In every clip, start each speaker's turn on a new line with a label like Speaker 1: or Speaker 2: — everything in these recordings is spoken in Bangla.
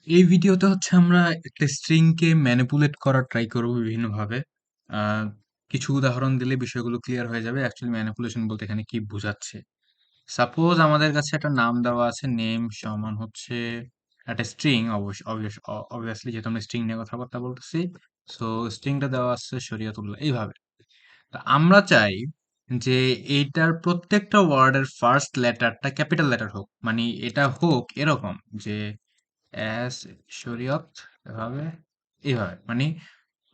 Speaker 1: এই ভিডিওতে হচ্ছে আমরা একটা স্ট্রিংকে ম্যানিপুলেট করার ট্রাই করব বিভিন্নভাবে। আহ, কিছু উদাহরণ দিলে বিষয়গুলো ক্লিয়ার হয়ে যাবে অ্যাকচুয়ালি ম্যানিপুলেশন বলতে এখানে কি বোঝাচ্ছে। সাপোজ আমাদের কাছে একটা নাম দেওয়া আছে, নেম সমান হচ্ছে একটা স্ট্রিং, অবভিয়াসলি যেহেতু আমরা স্ট্রিং নিয়ে কথাবার্তা বলতেছি। সো স্ট্রিংটা দেওয়া আছে শরিয়তুল্লাহ এইভাবে। তা আমরা চাই যে এইটার প্রত্যেকটা ওয়ার্ডের ফার্স্ট লেটারটা ক্যাপিটাল লেটার হোক, মানে এটা হোক এরকম যে অ্যাস শরীয়ত, এভাবে এইভাবে, মানে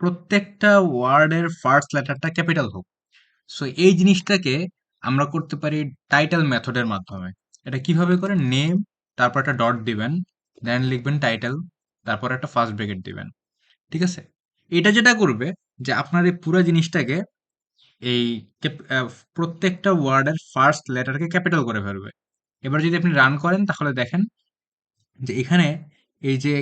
Speaker 1: প্রত্যেকটা ওয়ার্ডের ফার্স্ট লেটারটা ক্যাপিটাল হোক। সো এই জিনিসটাকে আমরা করতে পারি টাইটেল মেথডের মাধ্যমে। এটা কিভাবে করে? নেম, তারপর একটা ডট দিবেন, দেন লিখবেন টাইটেল, তারপর একটা ফার্স্ট ব্র্যাকেট দিবেন। ঠিক আছে? এটা যেটা করবে যে আপনার এই পুরো জিনিসটাকে এই প্রত্যেকটা ওয়ার্ডের ফার্স্ট লেটারকে ক্যাপিটাল করে ফেলবে। এবার যদি আপনি রান করেন তাহলে দেখেন যে এখানে এই যে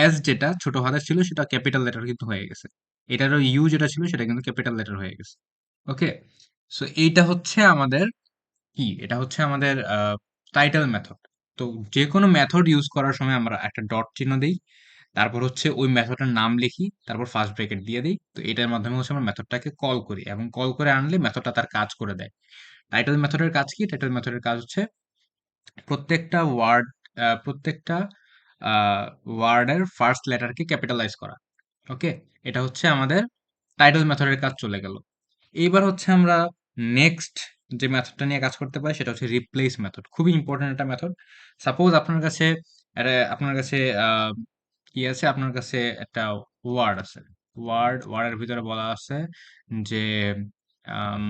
Speaker 1: এস যেটা ছোট হাতের ছিল সেটা ক্যাপিটাল লেটার কিন্তু হয়ে গেছে। এটারও ইউ যেটা ছিল সেটা কিন্তু ক্যাপিটাল লেটার হয়ে গেছে। ওকে, সো এইটা হচ্ছে আমাদের কি, এটা হচ্ছে আমাদের টাইটেল মেথড। তো যে কোনো মেথড ইউজ করার সময় আমরা একটা ডট চিহ্ন দিই, তারপর হচ্ছে ওই মেথডের নাম লিখি, তারপর ফার্স্ট ব্র্যাকেট দিয়ে দিই। তো এটার মাধ্যমে হচ্ছে আমরা মেথডটাকে কল করি এবং কল করে আনলে মেথডটা তার কাজ করে দেয়। টাইটেল মেথডের কাজ কি? টাইটেল মেথডের কাজ হচ্ছে প্রত্যেকটা ওয়ার্ড, প্রত্যেকটা ওয়ার্ডের ফার্স্ট লেটারকে ক্যাপিটালাইজ করা। ওকে, এটা হচ্ছে আমাদের টাইটেল মেথডের কাজ চলে গেল। এইবার হচ্ছে আমরা নেক্সট যে মেথডটা নিয়ে কাজ করতে পারি সেটা হচ্ছে রিপ্লেস মেথড। খুবই ইম্পর্টেন্ট একটা মেথড। সাপোজ আপনার কাছে কি আছে, আপনার কাছে একটা ওয়ার্ড আছে। ওয়ার্ডের ভিতরে বলা আছে যে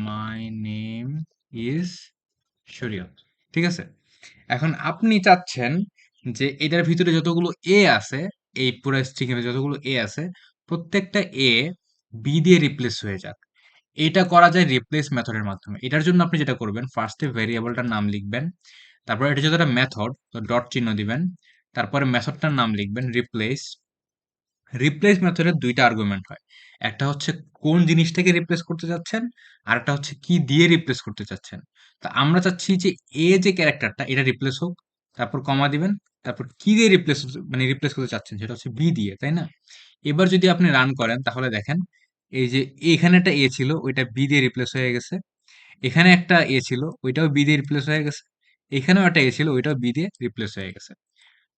Speaker 1: মাই নেম ইজ শরীয়ত। ঠিক আছে? এখন আপনি চাচ্ছেন যে এটার ভিতরে যতগুলো এ আছে, এই পুরো স্ট্রিং এর যতগুলো এ আছে, প্রত্যেকটা এ বি দিয়ে রিপ্লেস হয়ে যাক। এটা করা যায় রিপ্লেস মেথডের মাধ্যমে। এটার জন্য আপনি যেটা করবেন, ফার্স্টে ভেরিয়েবলটার নাম লিখবেন, তারপর এটা যেহেতু একটা মেথড, তো ডট চিহ্ন দিবেন, তারপরে মেথডটার নাম লিখবেন রিপ্লেস। রিপ্লেস মেথডের দুইটা আর্গুমেন্ট হয়, একটা হচ্ছে কোন জিনিসটাকে রিপ্লেস করতে চাচ্ছেন, আর একটা হচ্ছে কি দিয়ে রিপ্লেস করতে চাচ্ছেন। তা আমরা চাচ্ছি যে এ যে ক্যারেক্টারটা এটা রিপ্লেস হোক, তারপর কমা দিবেন, তারপর কি দিয়ে রিপ্লেস, মানে রিপ্লেস করতে চাচ্ছেন সেটা হচ্ছে বি দিয়ে, তাই না? এবার যদি আপনি রান করেন তাহলে দেখেন এই যে এখানে একটা এ ছিল ওইটা বি দিয়ে রিপ্লেস হয়ে গেছে, এখানে একটা এ ছিল ওইটাও বি দিয়ে রিপ্লেস হয়ে গেছে, এখানেও একটা এ ছিল ওইটাও বি দিয়ে রিপ্লেস হয়ে গেছে।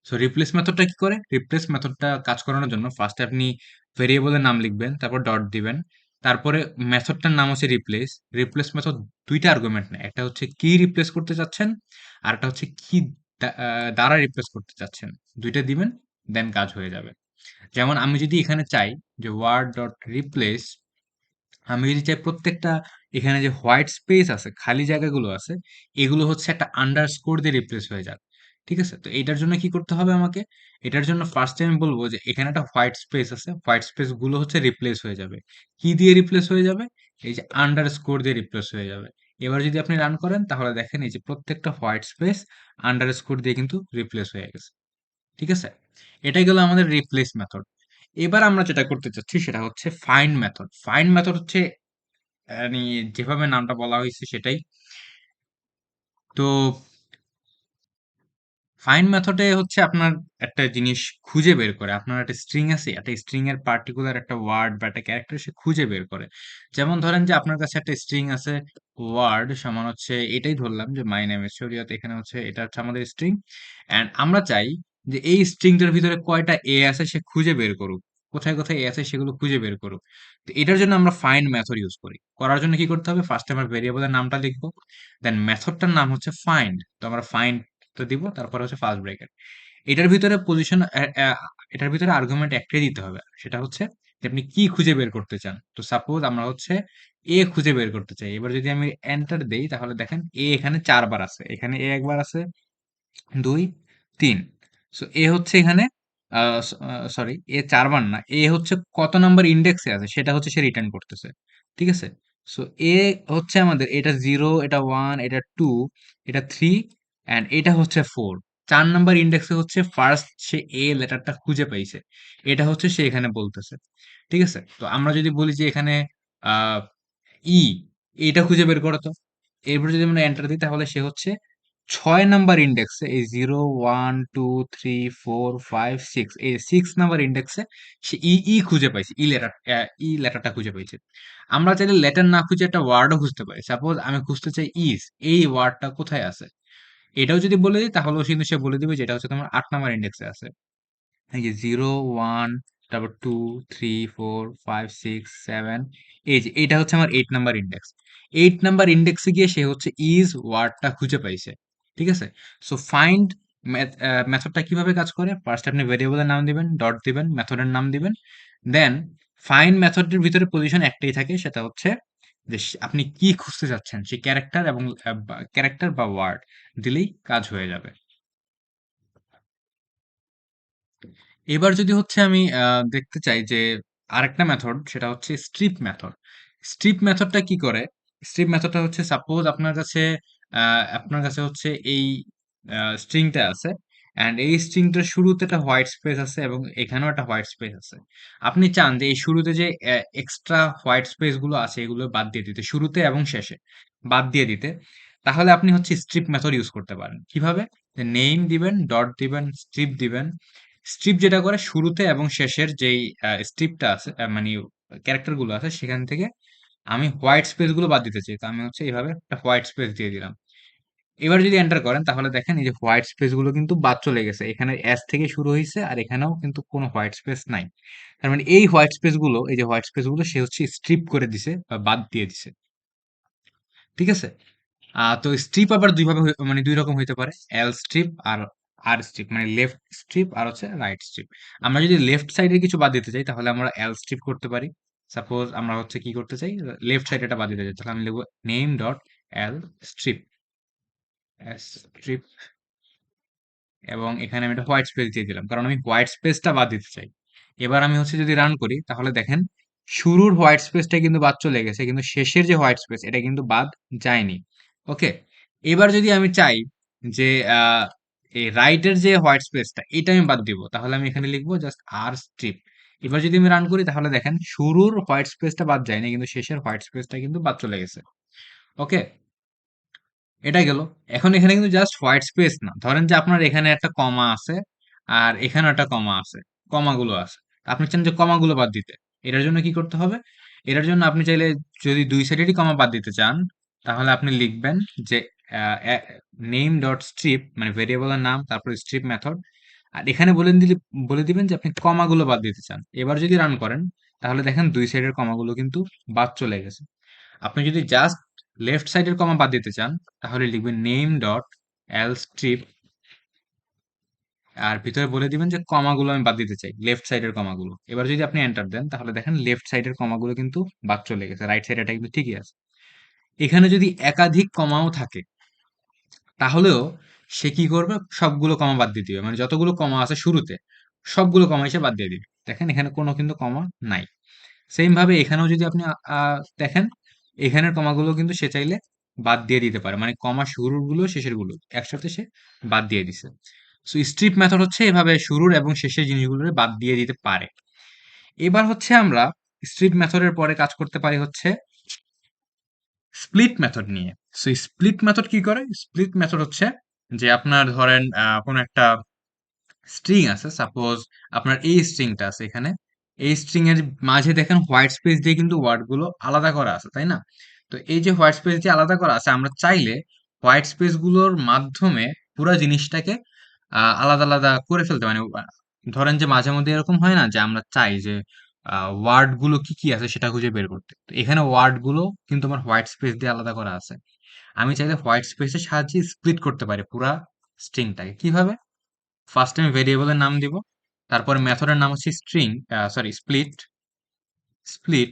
Speaker 1: সো রিপ্লেস মেথডটা কি করে? রিপ্লেস মেথডটা কাজ করানোর জন্য ফার্স্টে আপনি ভেরিয়েবলের নাম লিখবেন, তারপর ডট দিবেন, তারপরে মেথডটার নাম হচ্ছে রিপ্লেস। রিপ্লেস মেথড দুইটা আর্গুমেন্ট নেয়, একটা হচ্ছে কি রিপ্লেস করতে চাচ্ছেন, আর একটা হচ্ছে কি দ্বারা রিপ্লেস করতে চাচ্ছেন। দুইটা দিবেন, দেন কাজ হয়ে যাবে। যেমন আমি যদি এখানে চাই যে ওয়ার্ড ডট রিপ্লেস, আমি যদি চাই প্রত্যেকটা এখানে যে হোয়াইট স্পেস আছে, খালি জায়গাগুলো আছে, এগুলো হচ্ছে একটা আন্ডারস্কোর দিয়ে রিপ্লেস হয়ে যাক। ঠিক আছে? তো এটার জন্য কি করতে হবে আমাকে? এটার জন্য ফার্স্ট আমি বলবো যে এখানে একটা হোয়াইট স্পেস আছে, হোয়াইট স্পেস গুলো হচ্ছে রিপ্লেস হয়ে যাবে। কি দিয়ে রিপ্লেস হয়ে যাবে? এই যে আন্ডারস্কোর দিয়ে রিপ্লেস হয়ে যাবে। এবার যদি আপনি রান করেন তাহলে দেখেন এই যে প্রত্যেকটা হোয়াইট স্পেস আন্ডারস্কোর দিয়ে কিন্তু রিপ্লেস হয়ে গেছে। ঠিক আছে? এটাই গেল আমাদের রিপ্লেস মেথড। এবার আমরা যেটা করতে চাচ্ছি সেটা হচ্ছে ফাইন্ড মেথড। ফাইন্ড মেথড হচ্ছে মানে যেভাবে নামটা বলা হয়েছে সেটাই। তো ফাইন্ড মেথডে হচ্ছে আপনার একটা জিনিস খুঁজে বের করে, আপনার একটা স্ট্রিং আছে, একটা স্ট্রিং এর পার্টিকুলার একটা ওয়ার্ড বা একটা ক্যারেক্টার সে খুঁজে বের করে। যেমন ধরেন যে আপনার কাছে একটা স্ট্রিং আছে, ওয়ার্ড সমান হচ্ছে এটাই ধরলাম যে মাই নেম ইজ শরীয়ত, এখানে হচ্ছে এটা হচ্ছে আমাদের স্ট্রিং। এন্ড আমরা চাই যে এই স্ট্রিংটার ভিতরে কয়টা এ আছে সে খুঁজে বের করুক, কোথায় কোথায় এ আছে সেগুলো খুঁজে বের করুক। তো এটার জন্য আমরা ফাইন্ড মেথড ইউজ করি। করার জন্য কি করতে হবে? ফার্স্টে আমরা ভেরিয়েবলের নামটা লিখবো, দেন মেথডটার নাম হচ্ছে ফাইন্ড। তো আমরা ফাইন্ড তো দিব, তারপরে হচ্ছে ফার্স্ট ব্রেকেট। এটার ভিতরে পজিশন, এটার ভিতরে আর্গুমেন্ট একটাই দিতে হবে, সেটা হচ্ছে যে আপনি কি খুঁজে বের করতে চান। তো সাপোজ আমরা হচ্ছে এ খুঁজে বের করতে চাই। এবার যদি আমি এন্টার দেই তাহলে দেখেন এ এখানে ৪ বার আছে, এখানে এ একবার আছে, ২, ৩। সো এ হচ্ছে এখানে সরি, এ ৪ বার না, এ হচ্ছে কত নাম্বার ইনডেক্সে আছে সেটা হচ্ছে সে রিটার্ন করতেছে। ঠিক আছে? সো এ হচ্ছে আমাদের এটা 0, এটা 1, এটা 2, এটা 3 অ্যান্ড এটা হচ্ছে 4। ৪ নাম্বার ইনডেক্সে হচ্ছে ফার্স্ট সে এ লেটারটা খুঁজে পাইছে। এটা হচ্ছে সে এখানে বলতেছে। ঠিক আছে? তো আমরা যদি বলি যে এখানে আ ই, এটা খুঁজে বের করো তো। এরপর যদি আমরা এন্টার দিই তাহলে সে হচ্ছে 6 নাম্বার ইন্ডেক্সে এই 0 1 2 3 4 5 6 এই 6 নাম্বার ইন্ডেক্সে সে ই খুঁজে পাইছে, ই লেটারটা খুঁজে পাইছে। আমরা চাইলে লেটার না খুঁজে একটা ওয়ার্ডও খুঁজতে পারি। সাপোজ আমি খুঁজতে চাই ইজ, এই ওয়ার্ডটা কোথায় আছে, এটাও যদি বলে দিই তাহলেও কিন্তু সে বলে দিবে যেটা হচ্ছে তোমার 8 নাম্বার ইন্ডেক্সে আছে। এই যে 0 1 তারপর 2 3 4 5 6 7, এই যে এটা হচ্ছে আমার 8 নাম্বার ইন্ডেক্স। 8 নাম্বার ইন্ডেক্সে গিয়ে সে হচ্ছে ইজ ওয়ার্ডটা খুঁজে পাইছে। ঠিক আছে? সো ফাইন্ড মেথডটা কিভাবে কাজ করে, ফার্স্ট আপনি ভেরিয়েবলের নাম দিবেন, ডট দিবেন, মেথডের নাম দিবেন, দেন ফাইন্ড মেথডের ভিতরে পজিশন একটাই থাকে, সেটা হচ্ছে যে আপনি কি খুঁজতে চাচ্ছেন সেই ক্যারেক্টার এবং ক্যারেক্টার বা ওয়ার্ড দিলেই কাজ হয়ে যাবে। এবার যদি হচ্ছে আমি দেখতে চাই যে আরেকটা মেথড, সেটা হচ্ছে স্ট্রিপ মেথড। স্ট্রিপ মেথডটা কি করে? স্ট্রিপ মেথডটা হচ্ছে সাপোজ আপনার কাছে হচ্ছে এই স্ট্রিংটা আছে, অ্যান্ড এই স্ট্রিংটার শুরুতে একটা হোয়াইট স্পেস আছে এবং এখানেও একটা হোয়াইট স্পেস আছে। আপনি চান যে এই শুরুতে যে এক্সট্রা হোয়াইট স্পেস গুলো আছে এগুলো বাদ দিয়ে দিতে, শুরুতে এবং শেষে বাদ দিয়ে দিতে। তাহলে আপনি হচ্ছে স্ট্রিপ মেথড ইউজ করতে পারেন। কিভাবে? নেম দিবেন, ডট দিবেন, স্ট্রিপ দিবেন। স্ট্রিপ যেটা করে শুরুতে এবং শেষের যেই স্ট্রিপটা আছে, মানে ক্যারেক্টার গুলো আছে সেখান থেকে আমি হোয়াইট স্পেস গুলো বাদ দিতে চাই, তো আমি হচ্ছে এইভাবে একটা হোয়াইট স্পেস দিয়ে দিলাম। এবার যদি এন্টার করেন তাহলে দেখেন এই যে হোয়াইট স্পেস গুলো কিন্তু বাদ চলে গেছে, এখানে এস থেকে শুরু হয়েছে আর এখানেও কিন্তু কোনো হোয়াইট স্পেস নাই। তার মানে এই হোয়াইট স্পেস গুলো, এই যে হোয়াইট স্পেস গুলো সে হচ্ছে স্ট্রিপ করে দিছে বা বাদ দিয়ে দিছে। ঠিক আছে? তো স্ট্রিপ আবার মানে ২ রকম হইতে পারে। এল স্ট্রিপ আর আর স্ট্রিপ, মানে লেফট স্ট্রিপ আর হচ্ছে রাইট স্ট্রিপ। আমরা যদি লেফট সাইডের কিছু বাদ দিতে চাই তাহলে আমরা এল স্ট্রিপ করতে পারি। সাপোজ আমরা হচ্ছে কি করতে চাই? লেফট সাইডেরটা বাদ দিতে চাই। তাহলে আমি লিখব name dot L strip, strip, এবং এখানে আমি একটা হোয়াইট স্পেস দিয়ে দিলাম। কারণ আমি হোয়াইট স্পেসটা বাদ দিতে চাই। এবার আমি হচ্ছে যদি রান করি তাহলে দেখেন শুরুর হোয়াইট স্পেসটা কিন্তু বাদ চলে গেছে। কিন্তু শেষের যে হোয়াইট স্পেস এটা কিন্তু বাদ যায়নি। ওকে? এবার যদি আমি চাই যে আ এই রাইটের যে হোয়াইট স্পেসটা এটা আমি বাদ দিব। তাহলে আমি এখানে লিখব জাস্ট আর স্ট্রিপ। এবার যদি আমি রান করি তাহলে দেখেন শুরুর হোয়াইট স্পেসটা বাদ যায়নি। কিন্তু শেষের হোয়াইট স্পেসটা কিন্তু বাদ চলে গেছে। ওকে? এটা গেল। এখন এখানে কিন্তু জাস্ট হোয়াইট স্পেস না। ধরেন যে আপনার এখানে একটা কমা আছে আর এখানেও একটা কমা আছে। কমাগুলো আছে। আপনি চান যে কমাগুলো বাদ দিতে। এটার জন্য কি করতে হবে? এটার জন্য আপনি চাইলে যদি ২ সাইডেরই কমা বাদ দিতে চান, তাহলে আপনি লিখবেন যে আ এ নেম ডট স্ট্রিপ, মানে ভেরিয়েবলের নাম তারপরে স্ট্রিপ মেথড। আর এখানে বলে দিবেন যে আপনি কমাগুলো বাদ দিতে চান। এবার যদি রান করেন তাহলে দেখেন ২ সাইডের কমাগুলো কিন্তু বাদ চলে গেছে। আপনি যদি জাস্ট লেফট সাইডের কমা বাদ দিতে চান তাহলে লিখবেন নেম ডট এল স্ট্রিপ, আর ভিতরে বলে দিবেন যে কমাগুলো আমি বাদ দিতে চাই, লেফট সাইডের কমাগুলো। এবার যদি আপনি এন্টার দেন তাহলে দেখেন লেফট সাইডের কমাগুলো কিন্তু বাদ চলে গেছে, রাইট সাইড এটা কিন্তু ঠিকই আছে। এখানে যদি একাধিক কমাও থাকে তাহলেও সে কি করবে? সবগুলো কমা বাদ দিয়ে দিবে, মানে যতগুলো কমা আছে শুরুতে সবগুলো কমা এসে বাদ দিয়ে দিবে। দেখেন এখানে কোনো কিন্তু কমা নাই। সেম ভাবে এখানেও যদি আপনি দেখেন এখানের কমাগুলো কিন্তু সে চাইলে বাদ দিয়ে দিতে পারে, মানে কমা শুরুর গুলো শেষের গুলো একসাথে সে বাদ দিয়ে দিছে। সো স্ট্রিপ মেথড হচ্ছে এভাবে শুরুর এবং শেষের জিনিসগুলো বাদ দিয়ে দিতে পারে। এবার হচ্ছে আমরা স্ট্রিপ মেথডের পরে কাজ করতে পারি হচ্ছে স্প্লিট মেথড নিয়ে। সো স্প্লিট মেথড কি করে? স্প্লিট মেথড হচ্ছে যে আপনার ধরেন কোনো একটা স্ট্রিং আছে, সাপোজ আপনার এই স্ট্রিংটা আছে এখানে, এই স্ট্রিং এর মাঝে দেখেন হোয়াইট স্পেস দিয়ে কিন্তু ওয়ার্ড গুলো আলাদা করা আছে, তাই না? তো এই যে হোয়াইট স্পেস দিয়ে আলাদা করা আছে, আমরা চাইলে হোয়াইট স্পেস গুলোর মাধ্যমে পুরো জিনিসটাকে আলাদা আলাদা করে ফেলতে, মানে ধরেন যে মাঝে মধ্যে এরকম হয় না যে আমরা চাই যে ওয়ার্ড গুলো কি কি আছে সেটা খুঁজে বের করতে, তো এখানে ওয়ার্ড গুলো কিন্তু আমার হোয়াইট স্পেস দিয়ে আলাদা করা আছে। আমি চাইলে হোয়াইট স্পেসের সাহায্যে স্প্লিট করতে পারি পুরা স্ট্রিংটাকে। কিভাবে? ফার্স্ট আমি ভেরিয়েবলের নাম দিব, তারপরে মেথডের নাম হচ্ছে স্প্লিট। স্প্লিট,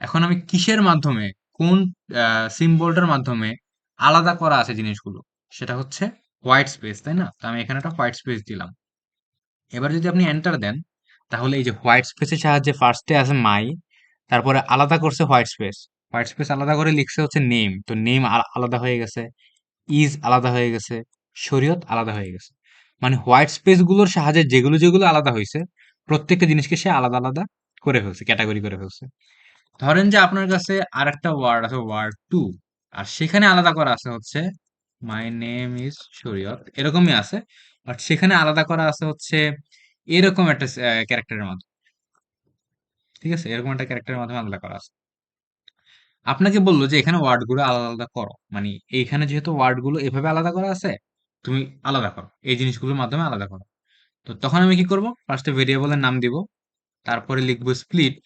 Speaker 1: এখন আমি কিসের মাধ্যমে, কোন সিম্বলটার মাধ্যমে আলাদা করা আছে জিনিসগুলো, সেটা হচ্ছে হোয়াইট স্পেস, তাই না? তো আমি এখানে একটা হোয়াইট স্পেস দিলাম। এবার যদি আপনি এন্টার দেন তাহলে এই যে হোয়াইট স্পেসের সাহায্যে ফার্স্টে আছে মাই, তারপরে আলাদা করছে হোয়াইট স্পেস, হোয়াইট স্পেস আলাদা করে লিখছে হচ্ছে নেম, তো নেম আলাদা হয়ে গেছে, ইজ আলাদা হয়ে গেছে, শরীয়ত আলাদা হয়ে গেছে। মানে হোয়াইট স্পেস গুলোর সাহায্যে যেগুলো যেগুলো আলাদা হয়েছে প্রত্যেকটা জিনিসকে সে আলাদা আলাদা করে ফেলছে, ক্যাটাগরি করে ফেলছে। ধরেন যে আপনার কাছে আর একটা ওয়ার্ড আছে ওয়ার্ড টু, আর সেখানে আলাদা করা আছে হচ্ছে মাই নেম ইজ শরীয়ত এরকমই আছে, বাট সেখানে আলাদা করা আছে হচ্ছে এরকম একটা ক্যারেক্টারের মাধ্যমে। ঠিক আছে, এরকম একটা ক্যারেক্টারের মাধ্যমে আলাদা করা আছে। আপনাকে বললো যে এখানে ওয়ার্ড গুলো আলাদা আলাদা করো, মানে এইখানে যেহেতু ওয়ার্ড গুলো এভাবে আলাদা করা আছে, তুমি আলাদা করো, এই জিনিসগুলোর মাধ্যমে আলাদা করো। তো তখন আমি কি করব, ফার্স্টে ভেরিয়েবলের নাম দিব, তারপরে লিখবো স্প্লিট,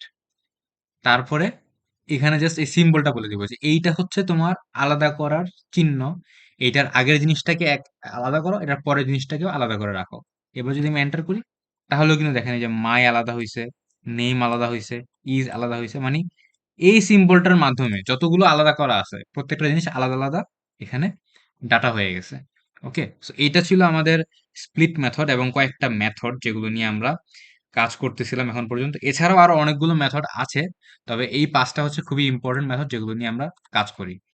Speaker 1: তারপরে এখানে জাস্ট এই সিম্বলটা বলে দিব যে এইটা হচ্ছে তোমার আলাদা করার চিহ্ন, এইটার আগের জিনিসটাকে এক আলাদা করো, এটার পরের জিনিসটাকেও আলাদা করে রাখো। এবার যদি আমি এন্টার করি, তাহলেও কিন্তু দেখেন এই যে মাই আলাদা হয়েছে, নেম আলাদা হয়েছে, ইজ আলাদা হয়েছে, মানে এই সিম্বলটার মাধ্যমে যতগুলো আলাদা করা আছে প্রত্যেকটা জিনিস আলাদা আলাদা এখানে ডাটা হয়ে গেছে। ওকে, সো এইটা ছিল আমাদের স্প্লিট মেথড এবং কয়েকটা মেথড যেগুলো নিয়ে আমরা কাজ করতেছিলাম এখন পর্যন্ত। এছাড়াও আরো অনেকগুলো মেথড আছে, তবে এই ৫টা হচ্ছে খুবই ইম্পর্টেন্ট মেথড যেগুলো নিয়ে আমরা কাজ করি।